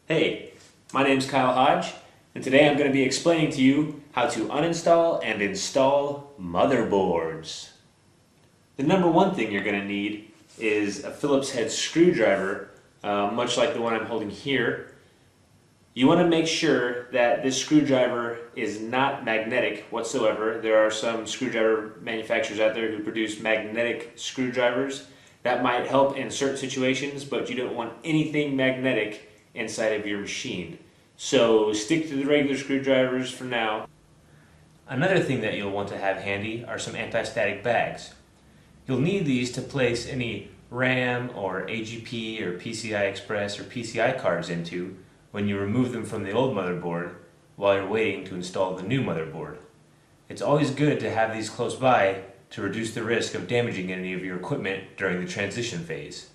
Hey, my name's Kyle Hodge, and today I'm going to be explaining to you how to uninstall and install motherboards. The number one thing you're going to need is a Phillips head screwdriver, much like the one I'm holding here. You want to make sure that this screwdriver is not magnetic whatsoever. There are some screwdriver manufacturers out there who produce magnetic screwdrivers. That might help in certain situations, but you don't want anything magnetic inside of your machine. So stick to the regular screwdrivers for now. Another thing that you'll want to have handy are some anti-static bags. You'll need these to place any RAM or AGP or PCI Express or PCI cards into when you remove them from the old motherboard while you're waiting to install the new motherboard. It's always good to have these close by to reduce the risk of damaging any of your equipment during the transition phase.